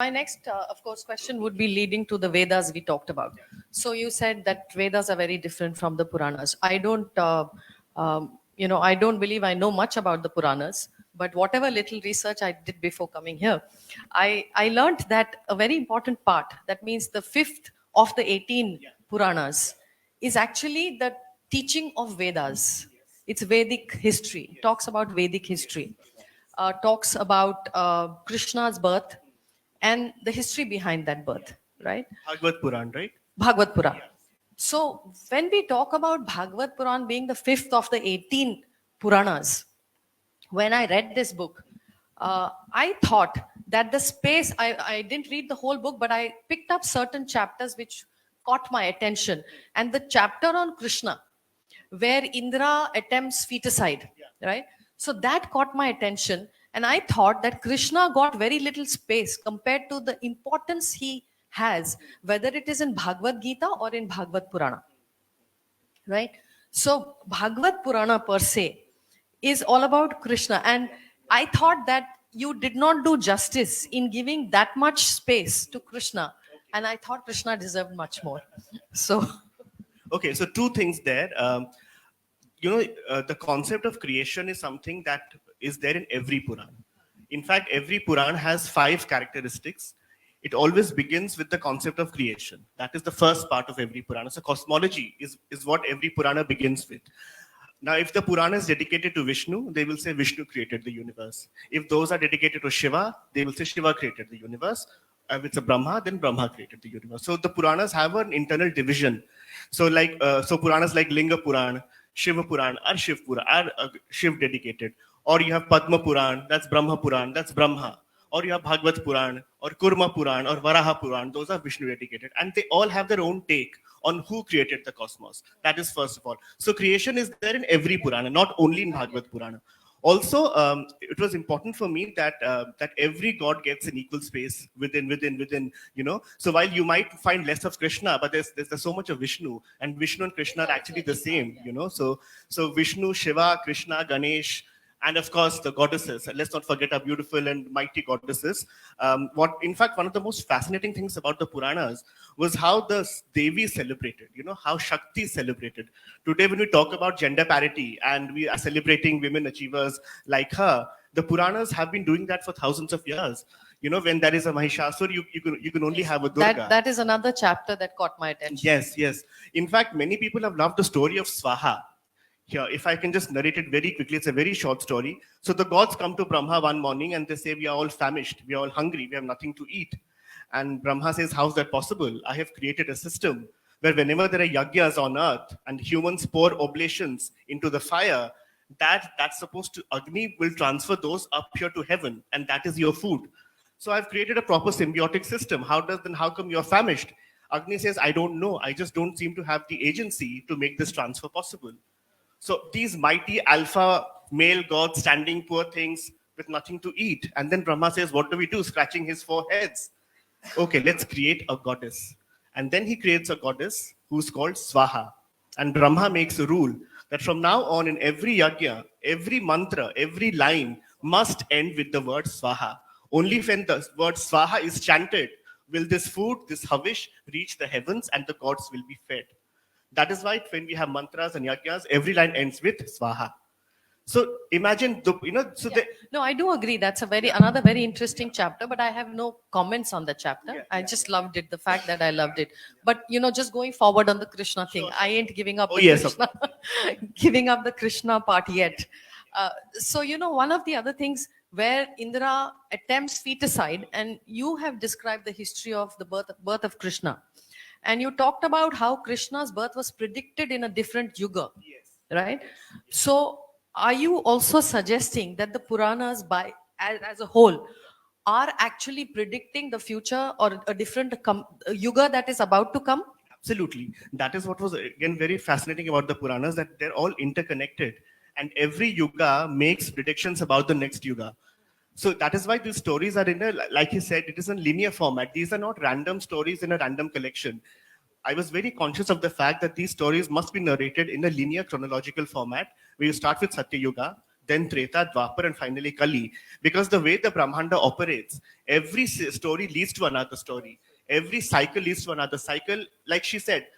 My next, of course, question would be leading to the Vedas we talked about. So you said that Vedas are very different from the Puranas. I don't believe I know much about the Puranas, but whatever little research I did before coming here, I learned that a very important part, that means the fifth of the 18 Puranas, is actually the teaching of Vedas. It's Vedic history, talks about Vedic history, talks about Krishna's birth and the history behind that birth, right? Bhagavad Puran, right? Bhagavad Puran. So when we talk about Bhagavad Puran being the fifth of the 18 Puranas, when I read this book, I thought that the space, I didn't read the whole book, but I picked up certain chapters which caught my attention. And the chapter on Krishna, where Indra attempts feticide, right? So that caught my attention. And I thought that Krishna got very little space compared to the importance he has, whether it is in Bhagavad Gita or in Bhagavad Purana, right? So Bhagavad Purana per se is all about Krishna. And I thought that you did not do justice in giving that much space to Krishna. And I thought Krishna deserved much more. So Okay, so two things there. The concept of creation is something that is there in every Puran. In fact, every Puran has 5 characteristics. It always begins with the concept of creation. That is the first part of every Purana. So cosmology is what every Purana begins with. Now, if the Purana is dedicated to Vishnu, they will say Vishnu created the universe. If those are dedicated to Shiva, they will say Shiva created the universe. If it's a Brahma, then Brahma created the universe. So the Puranas have an internal division. So Puranas like Linga Puran, Shiva Puran are Shiv Puran, are Shiv dedicated. Or you have Padma Puran, that's Brahma Puran, that's Brahma. Or you have Bhagavad Puran, or Kurma Puran, or Varaha Puran, those are Vishnu dedicated. And they all have their own take on who created the cosmos. That is first of all. So creation is there in every Purana, not only in Bhagavad Purana. Also, it was important for me that every god gets an equal space within. So while you might find less of Krishna, but there's so much of Vishnu, and Vishnu and Krishna are actually the same. So Vishnu, Shiva, Krishna, Ganesh, and of course the goddesses. Let's not forget our beautiful and mighty goddesses. In fact, one of the most fascinating things about the Puranas was how the Devi celebrated, how Shakti celebrated. Today, when we talk about gender parity and we are celebrating women achievers like her, the Puranas have been doing that for thousands of years. When there is a Mahishasur, you can only have a Durga. That is another chapter that caught my attention. Yes. In fact, many people have loved the story of Swaha. Here, if I can just narrate it very quickly, it's a very short story. So the gods come to Brahma one morning and they say, we are all famished, we are all hungry, we have nothing to eat. And Brahma says, how's that possible? I have created a system where whenever there are yagyas on earth and humans pour oblations into the fire, that's supposed to, Agni will transfer those up here to heaven, and that is your food. So I've created a proper symbiotic system. How come you're famished? Agni says, I don't know. I just don't seem to have the agency to make this transfer possible. So these mighty alpha male gods standing poor things with nothing to eat. And then Brahma says, what do we do? Scratching his foreheads. Okay, let's create a goddess. And then he creates a goddess who's called Swaha. And Brahma makes a rule that from now on in every yajna, every mantra, every line must end with the word Swaha. Only when the word Swaha is chanted will this food, this havish, reach the heavens and the gods will be fed. That is why when we have mantras and yajnas, every line ends with Swaha. So imagine, No, I do agree. That's another very interesting chapter, but I have no comments on the chapter. I just loved it, the fact that I loved it. But, just going forward on the Krishna thing, sure. I ain't giving up Krishna, giving up the Krishna part yet. So, one of the other things where Indra attempts feticide, and you have described the history of the birth of Krishna. And you talked about how Krishna's birth was predicted in a different yuga, right? So are you also suggesting that the Puranas as a whole are actually predicting the future or a different yuga that is about to come? Absolutely. That is what was, again, very fascinating about the Puranas, that they're all interconnected. And every yuga makes predictions about the next yuga. So that is why these stories are like he said, it is in linear format. These are not random stories in a random collection. I was very conscious of the fact that these stories must be narrated in a linear chronological format, where you start with Satya Yuga, then Treta, Dwapar, and finally Kali. Because the way the Brahmanda operates, every story leads to another story. Every cycle leads to another cycle. Like she said,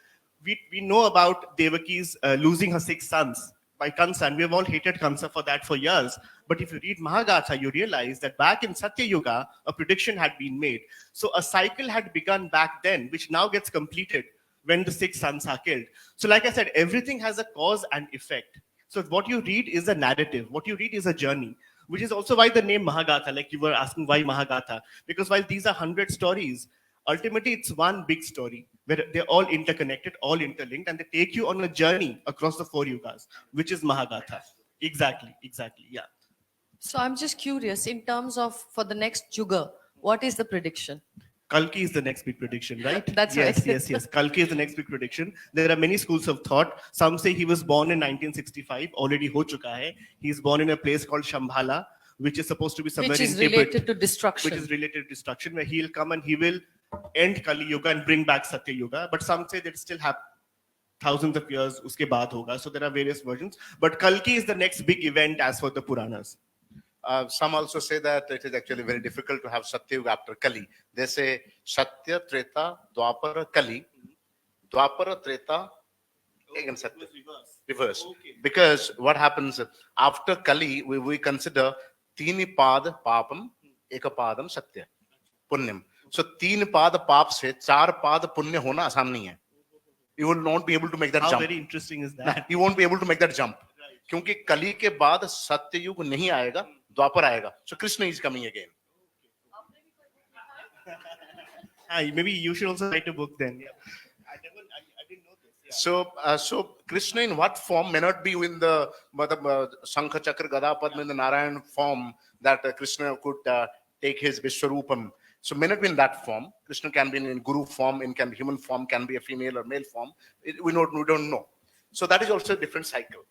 we know about Devaki's losing her 6 sons by Kansa, and we have all hated Kansa for that for years. But if you read Mahagatha, you realize that back in Satya Yuga, a prediction had been made. So a cycle had begun back then, which now gets completed when the 6 sons are killed. So like I said, everything has a cause and effect. So what you read is a narrative. What you read is a journey, which is also why the name Mahagatha, like you were asking why Mahagatha, because while these are 100 stories, ultimately it's one big story where they're all interconnected, all interlinked, and they take you on a journey across the 4 yugas, which is Mahagatha. Exactly, yeah. So I'm just curious, in terms of for the next Yuga, what is the prediction? Kalki is the next big prediction, right? That's yes, right. yes. Kalki is the next big prediction. There are many schools of thought. Some say he was born in 1965, already ho chuka hai. He's born in a place called Shambhala, which is supposed to be somewhere Which is in Tibet. related to destruction. Which is related to destruction, where he'll come and he will end Kali Yuga and bring back Satya Yuga. But some say that it still have thousands of years uske baad hoga. So there are various versions. But Kalki is the next big event as for the Puranas. Some also say that it is actually very difficult to have Satyuga after Kali. They say Satya, Treta, Dwapara, Kali. Dwapara, Treta, again Satya. Reverse. Okay. Because what happens after Kali, we consider Tini Pad Papam, Ekapadam Satya, Punyam. So Teen Pad Pap se Char Pad Punya hona asan nahi hai. You will not be able to make that How jump. very interesting is that? You won't be able to make that jump. क्योंकि कली के बाद सत्ययुग नहीं आएगा, द्वापर आएगा. So Krishna is coming again. Maybe you should also write a book then. Yeah. I didn't know this. Yeah. So Krishna in what form may not be in the Sankha Chakra Gada Padma in the Narayan form that Krishna could take his Vishwarupam. So may not be in that form. Krishna can be in Guru form, can be human form, can be a female or male form. We don't know. So that is also a different cycle.